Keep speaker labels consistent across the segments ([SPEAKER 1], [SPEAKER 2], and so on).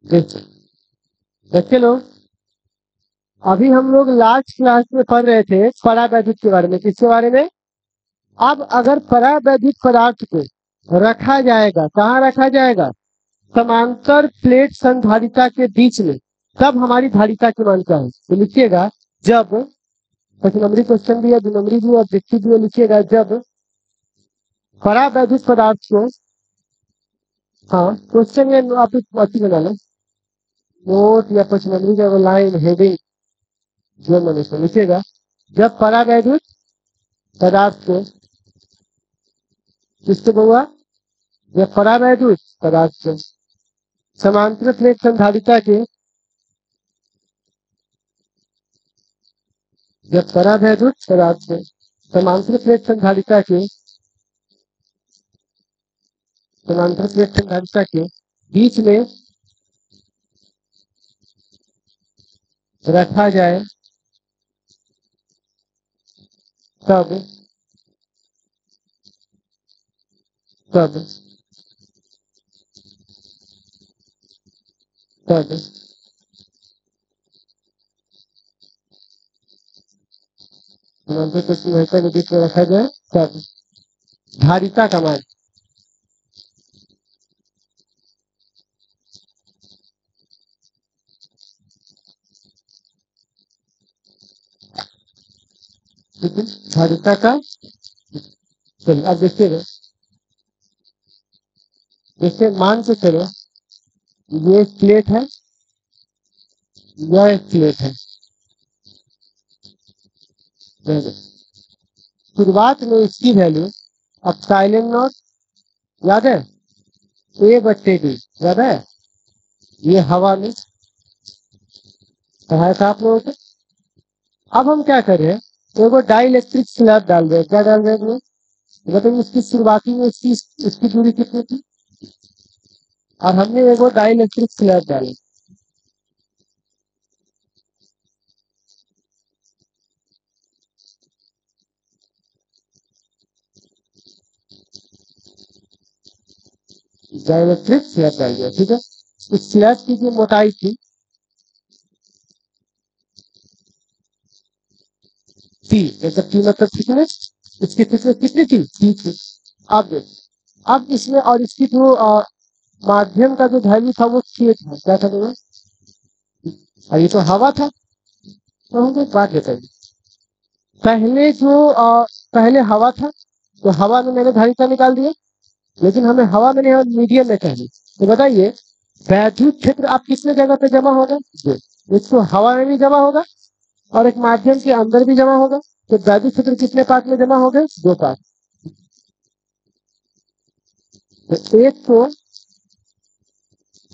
[SPEAKER 1] देखो बच्चे लोग, अभी हम लोग लास्ट क्लास में पढ़ रहे थे परावैद्युत के बारे में। किसके बारे में? अब अगर परावैद्युत पदार्थ को रखा जाएगा, कहाँ रखा जाएगा? समांतर प्लेट संधारिता के बीच में, तब हमारी धारिता की मान क्या है? तो लिखिएगा, जब, एक नंबरी क्वेश्चन भी है, 2 नंबरी भी है, ऑब्जेक्टिव भी है। लिखिएगा, जब परावैद्युत पदार्थ को, हाँ क्वेश्चन में आप अच्छी बना लो, नोट या 5 नंबरी का लाइन हेडिंग जो मैंने तो लिखिएगा, जब परावैद्युत पदार्थ को, किसको बोला? जब परावैद्युत पदार्थ को समांतर प्लेट संधारिता के, जब परावैद्युत पदार्थ को समांतर प्लेट संधारिता के, समांतर प्लेट संधारिता के बीच में रखा जाए, तब तब तब समांतर प्लेट संधारिता के बीच में रखा जाए, तब धारिता का मान, ठीक है, धारिता का। चलिए अब देखिएगा, जैसे मान के चलो ये एक प्लेट है, यह एक प्लेट है। शुरुआत में इसकी वैल्यू एप्सिलॉन नॉट, याद है, A/D, याद है? ये हवा में पढ़ाया था आप लोगों को। अब हम क्या कर रहे हैं, एगो डाई इलेक्ट्रिक स्लैब डाल रहे हैं। क्या डाल रहे हैं? बताइए, इसकी शुरुआती में इसकी दूरी कितनी थी? और हमने एगो डाई इलेक्ट्रिक स्लैब डाले। डाई इलेक्ट्रिक स्लैब डाल दिया, ठीक है। इस स्लैब की जो मोटाई थी T, मतलब T मतलब थिकनेस, इसकी थिकनेस कितनी थी? T थी। अब इसमें और इसकी जो माध्यम का जो वैल्यू था वो K था। क्या था दोनों? और ये तो हवा था। तो हमको एक बात बताइए, पहले जो पहले हवा था, तो हवा में मैंने धारिता निकाल दिया, लेकिन हमें हवा में नहीं, मीडियम में चाहिए। तो बताइए, वैद्युत क्षेत्र आप कितने जगह पे जमा होगा? इसको हवा में भी जमा होगा और एक माध्यम के अंदर भी जमा होगा। तो वैद्युत क्षेत्र कितने पार्ट में जमा हो गए? 2 पार्ट। तो एक तो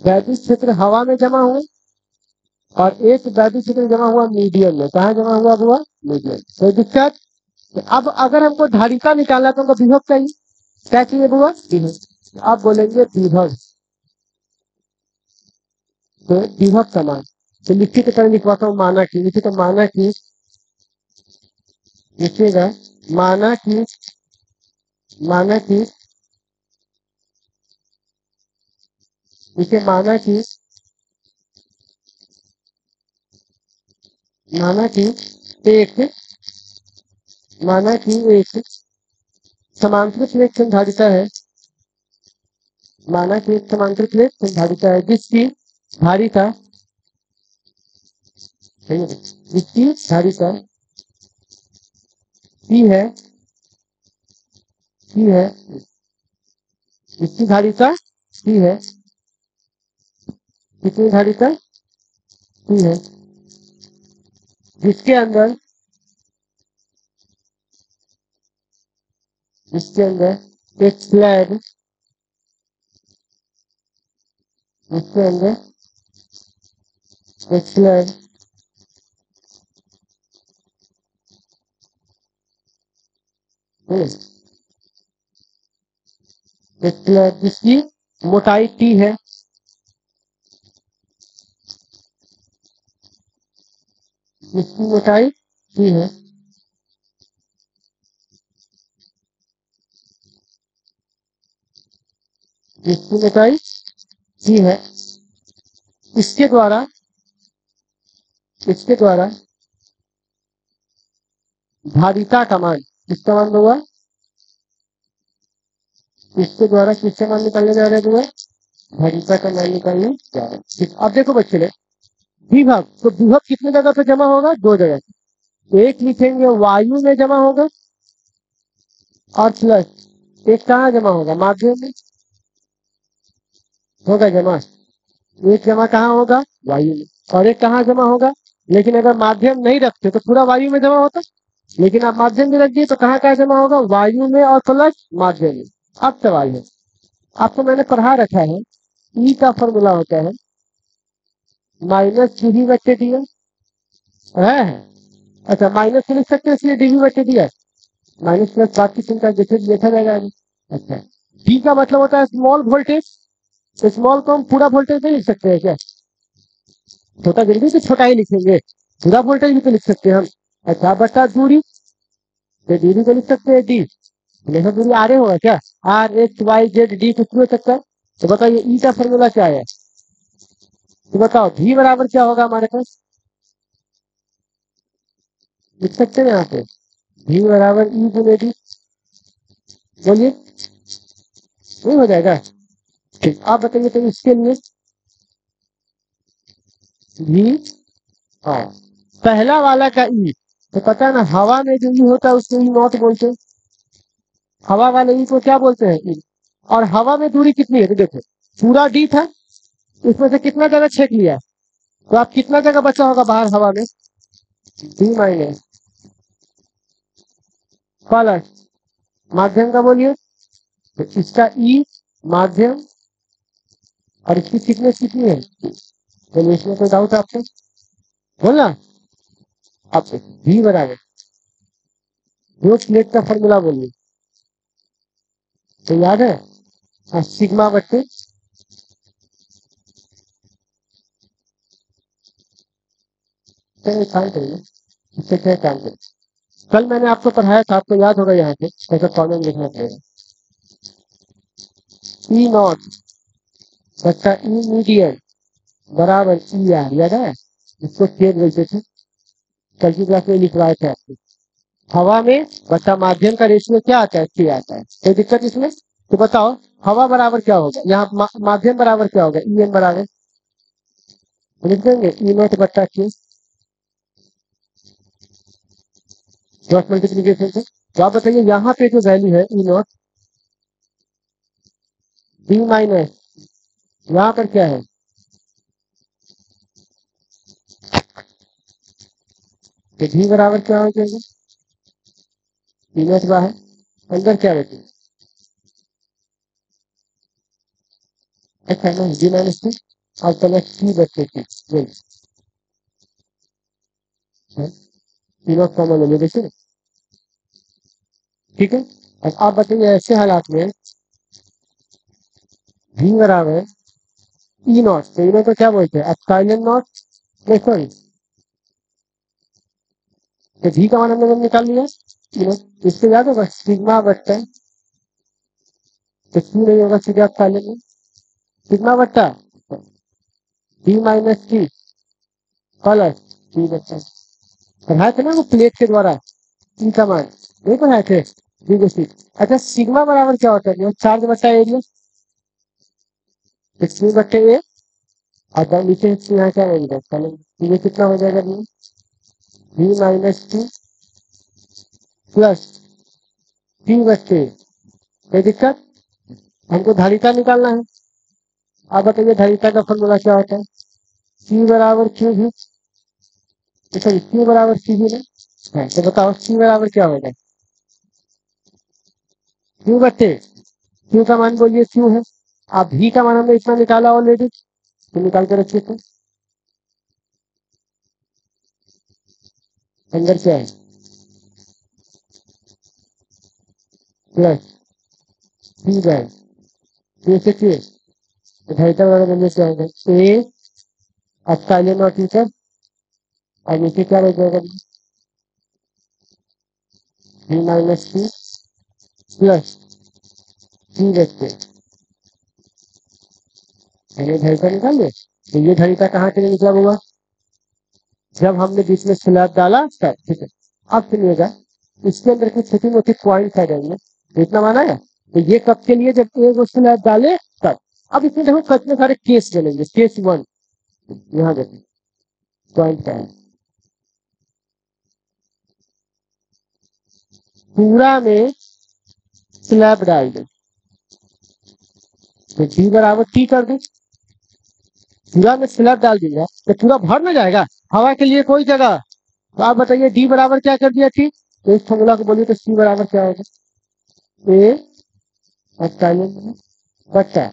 [SPEAKER 1] वैद्युत क्षेत्र हवा में जमा हुआ और एक वैद्युत क्षेत्र जमा हुआ मीडियम में। कहा जमा हुआ? मीडियम। कोई दिक्कत? तो अब अगर हमको धारिता निकालना तो हमको विभव चाहिए। क्या चाहिए हुआ? विभव। आप बोलेंगे विभव, तो विभव का मान, तो लिखित तरह लिखवाता हूँ, माना की। लिखिए तो माना की, लिखिएगा माना की, माना की, लिखिए माना की, माना की एक, माना की एक समांतर प्लेट संधारिता है, माना कि एक समांतर प्लेट संधारिता है जिसकी धारिता, जिसकी धारिता P है, P है, जिसकी धारिता P है, कितनी धारिता P है, जिसके अंदर, जिसके अंदर एक स्लैब, जिसके अंदर एक स्लैब जिसकी मोटाई T है, जिसकी मोटाई T है, जिसकी मोटाई T है, इसके द्वारा धारिता का मान किसका मान होगा, इसके द्वारा किसका मान निकालने जा रहे हैं, धारिता का मान निकालने जा रहे हैं। अब देखो बच्चे ने विभव, तो विभव कितने जगह पे जमा होगा, दो जगह, एक लिखेंगे वायु में जमा होगा और प्लस एक कहाँ जमा होगा, माध्यम में होगा जमा, एक जमा कहाँ होगा, वायु में, और एक कहाँ जमा होगा, लेकिन अगर माध्यम नहीं रखते तो पूरा वायु में जमा होता, लेकिन आप माध्यम में रख दिए तो कहाँ कहाँ जमा होगा, वायु में और प्लस माध्यम में। अब सवाल है, आपको मैंने पढ़ा रखा है ई का फॉर्मूला होता है माइनस डीवी बच्चे दिया है, अच्छा माइनस से लिख सकते हैं इसलिए डीवी बच्चे दिया, माइनस प्लस बाकी चिंता जैसे देखा जाएगा। अच्छा, डी का मतलब होता है स्मॉल वोल्टेज, तो स्मॉल को हम पूरा वोल्टेज नहीं लिख सकते हैं क्या, छोटा जल्दी से छोटा ही लिखेंगे, पूरा वोल्टेज भी तो लिख सकते हैं हम। अच्छा, बता दूरी, तो दूरी को लिख सकते हैं डी, लेकिन दूरी आर ए होगा क्या, R H Y Z D कुछ भी हो सकता है। तो बताइए ई का फॉर्मूला क्या है, तो बताओ भी बराबर क्या होगा हमारे पास, लिख सकते हैं यहाँ पे भी बराबर ई गुने डी, बोलिए नहीं हो जाएगा, ठीक आप बताइए। तो इसके लिए भी, हाँ, पहला वाला का ई, तो पता है ना हवा में जो ई होता है उसको ई नॉट बोलते हैं, हवा वाले ई को क्या बोलते हैं, ई। और हवा में दूरी कितनी है, तो देखो पूरा डी था, इसमें से कितना जगह छेक लिया है, तो आप कितना जगह बचा होगा बाहर हवा में, डी माइनस प्लस माध्यम का बोलिए, तो इसका ई माध्यम और इसकी थिकनेस कितनी है, चलिए इसमें कोई डाउट आपको बोलना। अब भी बराबर दो प्लेट का फॉर्मूला बोलिए, तो याद है, सिग्मा बट्टे काम करिए, इससे क्या काम करिए, कल मैंने आपको पढ़ाया था, आपको याद होगा, यहाँ पे ऐसा फॉर्मूला लिखना पड़ेगा, ई नॉट बट्टा ई मीडियम बराबर ई आर, याद है, इसको खेद बोलते थे, कल की क्लास में लिखवाए थे आपको, हवा में बट्टा माध्यम का रेशियो क्या आता है, सी आता है, कोई दिक्कत इसमें, तो बताओ हवा बराबर क्या होगा, यहाँ माध्यम बराबर क्या होगा, ई एन बराबर लिख देंगे ई नॉट बट्टा के क्रॉस मल्टीप्लीकेशन से। तो आप बताइए यहाँ पे जो वैल्यू है ई नॉट बी माइनस, यहाँ पर क्या है, तो भी बराबर क्या हो जाएगा, ई नॉट बाहर, अंदर क्या रहती है, अच्छा नहीं बी माइनस टू और प्लस टी बच्चे की, ई नॉट कॉमन ले देखिए, ठीक है। अब आप बताइए ऐसे हालात में भी बराबर ई नॉट, तो ई नॉट को क्या बोलते हैं, एप्सिलॉन नॉट, नहीं सॉरी, तो भी का मान हमने जब निकाल लिया, ई नॉट, इससे याद होगा सिग्मा बट्टा, तो क्यों नहीं होगा सीधे एप्सिलॉन में, सिग्मा बट्टा B minus T plus T बट्टा, पढ़ाए थे ना वो प्लेट के द्वारा ई का मान, नहीं पढ़ाए थे, ठीक है ठीक। अच्छा सिग्मा बराबर क्या होता है, चार्ज बट्टा एरिया, सी बट्टे ए, और नीचे यहाँ क्या रहेगा, ये कितना हो जाएगा, B minus T plus T बट्टे, कोई दिक्कत, हमको धारिता निकालना है। अब बताइए धारिता का फॉर्मूला क्या होता है, सी बराबर क्यू भी, सॉरी क्यू बराबर सी भी है, तो बताओ सी बराबर क्या होगा, क्यू बट्टे, क्यू का मान बोलिए क्यू है, अब भी का मान हमने इतना निकाला ऑलरेडी, तो निकाल के रखिए, तो अंदर क्या है प्लस सी बाय टू से के, धारिता बराबर हमने क्या होगा ए एप्सिलॉन नॉट मीटर, और नीचे क्या रह जाएगा, B minus T plus T बच्चे, मैंने धारिता निकाल लिया, तो ये धरीता कहाँ के लिए निकला हुआ? जब हमने बीच में स्लैब डाला तब। ठीक है, अब सुनिएगा, इसके अंदर की छोटी मोटी पॉइंट आ जाएंगे, इतना माना है। तो ये कब के लिए? जब एक स्लैब डाले तब। अब इसमें देखो कितने सारे केस चलेंगे। केस 1, यहाँ देखो पॉइंट क्या है, पूरा में स्लैब डाल दे तो डी बराबर टी कर दे। पूरा में स्लैब डाल दिया तो पूरा भर ना जाएगा, हवा के लिए कोई जगह। तो आप बताइए डी बराबर क्या कर दिया? टी। तो इस फॉर्मूला को बोलिए तो सी बराबर क्या होगा? ए एप्सिलॉन बटा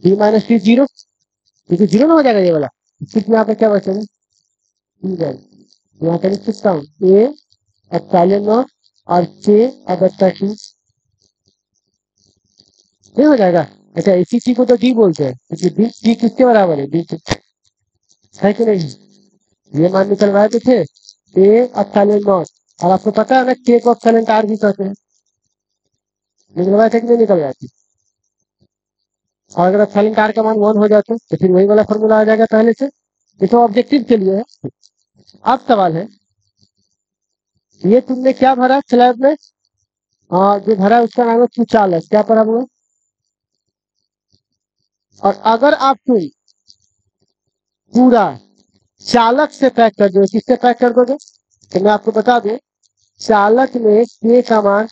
[SPEAKER 1] डी माइनस टी 0, क्योंकि 0 ना हो जाएगा ये वाला। फिर यहाँ पे क्या बचेगा? यहाँ पे लिख सकता हूँ ए एप्सिलॉन नॉट और के बटा टी, नहीं हो जाएगा? अच्छा, इसी चीज को तो डी बोलते हैं, क्योंकि डी किसके बराबर है? डी है कि नहीं? ये मान निकल रहा है थे ए एप्सिलॉन नॉट, और आपको पता है ना के को एप्सिलॉन आर भी कहते हैं। निकल रहा है कि नहीं निकल रहा है? और अगर एप्सिलॉन आर का मान 1 हो जाता तो फिर वही वाला फॉर्मूला आ जाएगा पहले से। ये तो ऑब्जेक्टिव के लिए है। अब सवाल है, ये तुमने क्या भरा स्लैब में? जो भरा उसका नाम है कुचालक, क्या पढ़ा हुआ? और अगर आप कोई पूरा चालक से पैक कर दो, किससे पैक कर दोगे? तो मैं आपको बता दूं, चालक में के का मान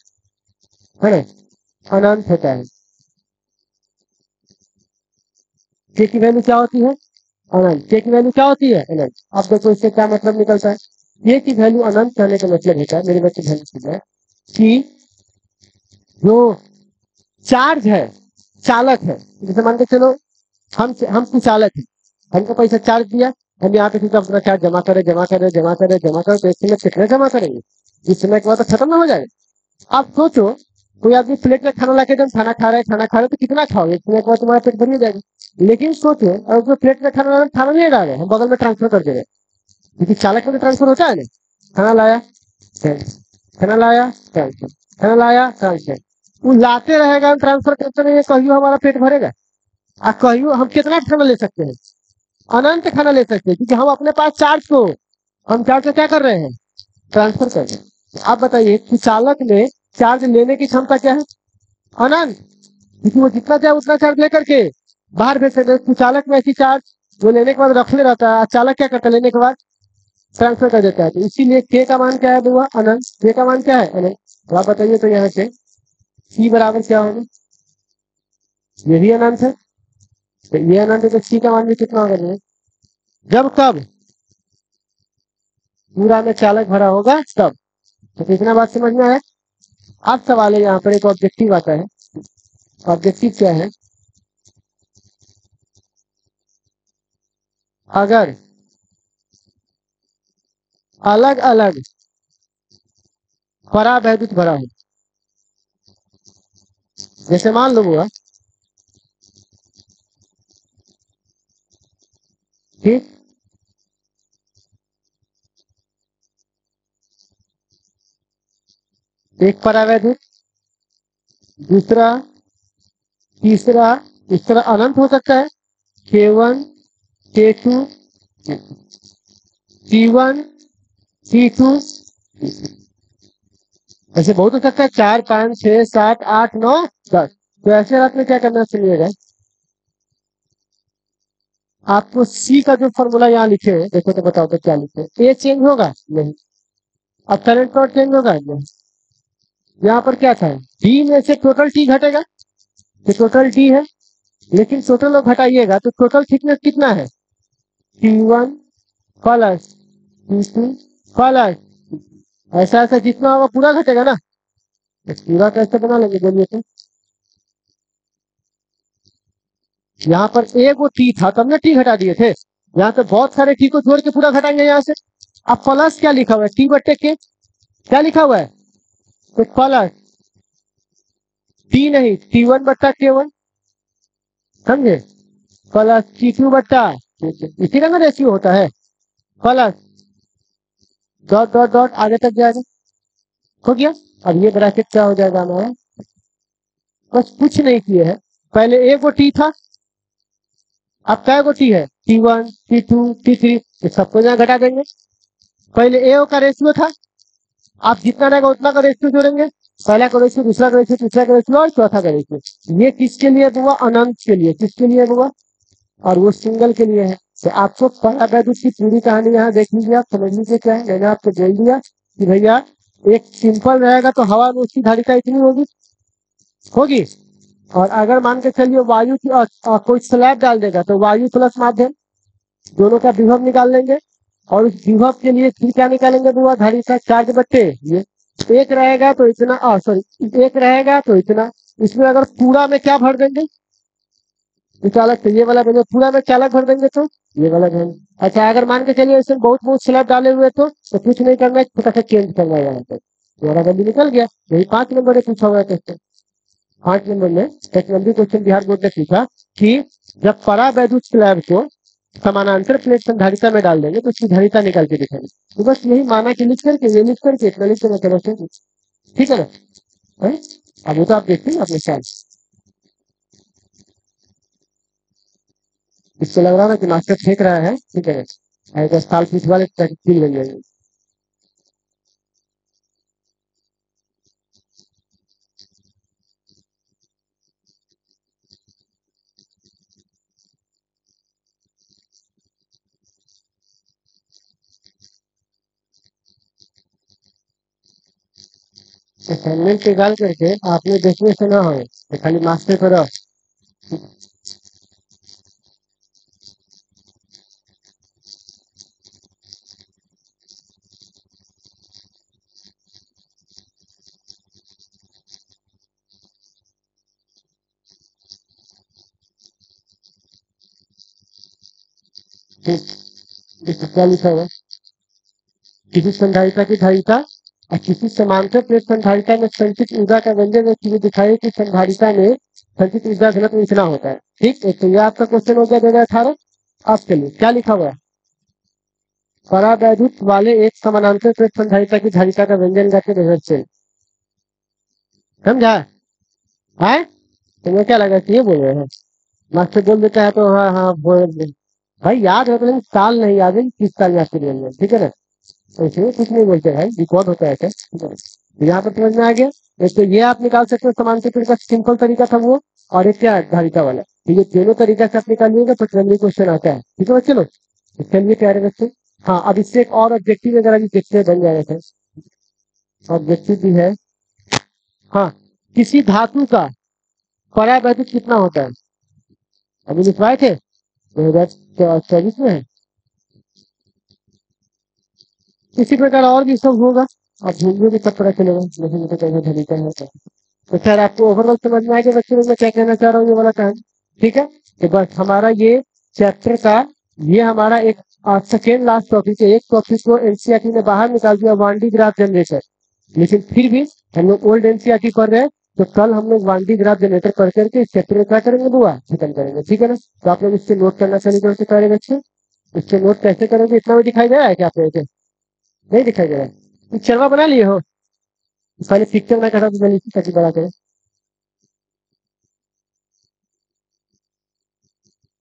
[SPEAKER 1] है अनंत होता है। के की वैल्यू क्या होती है? अनंत। के की वैल्यू क्या होती है? अनंत। अब देखो इससे क्या मतलब निकलता है? के की वैल्यू अनंत करने का मतलब होता है, मेरे बच्चे ध्यान से, कि जो चार्ज है, चालक है, जैसे मान के चलो हम कुचालक है, हमको पैसा चार्ज दिया, हम यहाँ पे फिर अपना चार्ज जमा करे जमा करे जमा करे जमा करे, तो एक समय कितना जमा करेंगे? इस समय के बाद तो खत्म ना हो जाएगा। आप सोचो, कोई आदमी प्लेट में खाना लाके जब खाना खा रहे तो कितना खाओगे? एक समय के बाद तुम्हारा पेट भर जाएगा। लेकिन सोचो, और उसमें प्लेट में खाना नहीं डाले, हम बगल में ट्रांसफर कर दे रहे, क्योंकि चालक में ट्रांसफर होता है ना। खाना लाया खाना लाया ट्रांसफर, खाना लाया ट्रांसफर, वो लाते रहेगा, ट्रांसफर करते रहेंगे, कहियो हमारा पेट भरेगा? कहियो हम कितना खाना ले सकते हैं? अनंत खाना ले सकते हैं, क्योंकि हम अपने पास चार्ज को, हम चार्ज को क्या कर रहे हैं? ट्रांसफर कर रहे हैं। आप बताइए कि चालक में चार्ज लेने की क्षमता क्या है? अनंत, क्योंकि वो जितना चाहे उतना चार्ज लेकर के बाहर भेज सकते हैं। चालक में ऐसी चार्ज वो लेने के बाद रख ले रहता है, चालक क्या करता है? लेने के बाद ट्रांसफर कर देता है। तो इसीलिए के का मान क्या है बुआ? अनंत। के का मान क्या है? अनंत। तो आप बताइए, तो यहाँ से सी बराबर क्या होगा? ये भी अनंत है, तो ये अनंत है, तो सी का मान भी कितना होगा? जब कब पूरा में चालक भरा होगा तब। तो कितना बात समझ में आया? अब सवाल है, यहाँ पर एक ऑब्जेक्टिव आता है। ऑब्जेक्टिव क्या है? अगर अलग अलग परावैद्युत भरा हो, जैसे मान लो हुआ, ठीक, एक परावैद्युत, दूसरा, तीसरा, इस तरह अनंत हो सकता है। K1 K2 C1 C2, ऐसे बहुत हो सकता है, 4 5 6 7 8 9 10। तो ऐसे हालत में क्या करना चाहिए? आपको सी का जो फॉर्मूला यहाँ लिखे है, देखो तो बताओ तो क्या लिखे? ए चेंज होगा? नहीं। अब करंट प्लॉट चेंज होगा? नहीं। यहाँ पर क्या था? डी में से टोटल टी घटेगा, तो टोटल टी है, लेकिन टोटल लोग घटाइएगा तो टोटल थिकनेस कितना है? T1 प्लस T2 प्लस, ऐसा ऐसा जितना होगा पूरा घटेगा ना। तो पूरा कैसे बना लेंगे बोलिए तो? यहाँ पर एक वो टी था, तब ना टी घटा दिए थे, यहाँ पे बहुत सारे टी को जोड़ के पूरा घटाएंगे यहाँ से। अब प्लस क्या लिखा हुआ है? टी बट्टे के क्या लिखा हुआ है? तो प्लस टी नहीं, T1 बट्टा K1, समझे? प्लस T2 बट्टा, इसी का ना रेशियो होता है, प्लस डॉट डॉट डॉट आगे तक जाएगा। हो गया। अब ये ब्रैकेट क्या हो जाएगा हमारा? बस कुछ नहीं किए है, पहले एक वो टी था, अब क्या टी है, T1 T2 T3, ये सबको यहाँ घटा देंगे। पहले ए का रेशियो था, आप जितना रहेगा उतना का रेशियो जोड़ेंगे, पहला का रेशियो, दूसरा का रेशियो, तीसरा का रेशियो और चौथा का रेशियो। ये किसके लिए हुआ, अनंत के लिए। किसके लिए हुआ, और वो सिंगल के लिए है। तो आपको परावैद्युत की पूरी कहानी यहाँ देख लीजिए, आप समझ लीजिए क्या है। मैंने आपको बोल दिया कि भैया एक सिंपल रहेगा तो हवा में उसकी धारिता इतनी होगी होगी, और अगर मान के चलिए वायु की कोई स्लैब डाल देगा तो वायु प्लस माध्यम दोनों का विभव निकाल लेंगे, और उस विभव के लिए फिर क्या निकालेंगे, वो धारिता चार्ज बट्टे ये एक रहेगा तो इतना, सॉरी एक रहेगा तो इतना। इसमें अगर पूरा में क्या भर देंगे, चालक, तो ये वाला बने, पूरा में चालक भर देंगे तो ये वाला बने। अच्छा अगर मान के चलिए इसमें बहुत बहुत स्लैब डाले हुए तो कुछ नहीं करना है, छोटा सा चेंज करना है यहाँ पे, मेरा गंदी निकल गया। यही 5 नंबर में पूछा हुआ है। 5 नंबर में एक लंबी क्वेश्चन बिहार बोर्ड ने पूछा कि जब परावैद्युत स्लैब को समानांतर प्लेट संधारिता में डाल देंगे तो उसकी धारिता निकाल के दिखाएंगे। तो बस यही माना कि लिख करके, ये लिख करके इतना लिख के मैं, ठीक है ना। अब वो तो आप देखते हैं अपने साथ, इससे लग रहा है ना कि मास्टर फेंक रहा है, ठीक है। ऐसे साल पीछे वाले फील बन जाएंगे। असाइनमेंट पे गाल करके आपने देखने से ना हो, तो खाली मास्टर पर क्या लिखा हुआ, किसी संधारिता की धारिता और किसी समांतर प्लेट संधारिता में संचित ऊर्जा का व्यंजन एक चीज दिखाई कि संधारिता में संचित ऊर्जा घनत्व इतना होता है। ठीक है, तो ये आपका क्वेश्चन हो गया 2018। अब चलिए क्या लिखा हुआ है, परावैद्युत वाले एक समानांतर प्लेट संधारिता की धारिता का व्यंजन करके से समझा है। तुम्हें क्या लगा कि ये बोल रहे हैं, मास्टर बोल देता है तो हाँ हाँ बोल दे। भाई याद है तो, लेकिन साल नहीं याद है किस साल याद कर लेंगे, ठीक है ना। तो इसलिए कुछ नहीं बोलते भाई, रिकॉर्ड होता है क्या, ठीक है। तो यहाँ पर समझ में आ गया। एक तो ये आप निकाल सकते हो समांतर प्लेट का सिंपल तरीका था वो, और एक क्या है धारिता वाला। तो ये दोनों तरीका से आप निकालिएगा तो ट्रेंडिंग क्वेश्चन आता है, ठीक है बच्चे लोग। इसके लिए प्यारे बच्चे, हाँ अब इससे एक और ऑब्जेक्टिव वगैरह भी देखते हैं, बन जाएगा सर। ऑब्जेक्टिव भी है, हाँ किसी धातु का परावैद्युत कितना होता है, अभी लिखवाए थे 2024 में है। इसी प्रकार और भी सब होगा, आप भूलिए भी सब पता चलेगा, लेकिन मुझे कहीं धनिका है तो सर आपको ओवरऑल समझ में आएगा बच्चे लोग मैं क्या कहना चाह रहा हूँ, ये वाला कहानी, ठीक है। तो बस हमारा ये चैप्टर का, ये हमारा एक सेकेंड लास्ट टॉपिक है। एक टॉपिक को एनसीईआरटी ने बाहर निकाल दिया, वांडी ग्राफ जनरेटर, लेकिन फिर भी हम लोग ओल्ड एनसीईआरटी पढ़ रहे हैं। तो कल हम लोग वांडी ग्राफ जनरेटर पढ़ करके इस चैप्टर में क्या करेंगे, बुआ खत्म करेंगे, ठीक है ना। तो आप लोग इससे नोट करना चालू करते सारे बच्चे, इससे नोट कैसे करेंगे, इतना भी दिखाई दे रहा है क्या आप लोगों को, नहीं दिखाई दे रहा है। शर्मा बना लिए हो, पहले पिक्चर में कटा तो मैं ताकि बड़ा करे।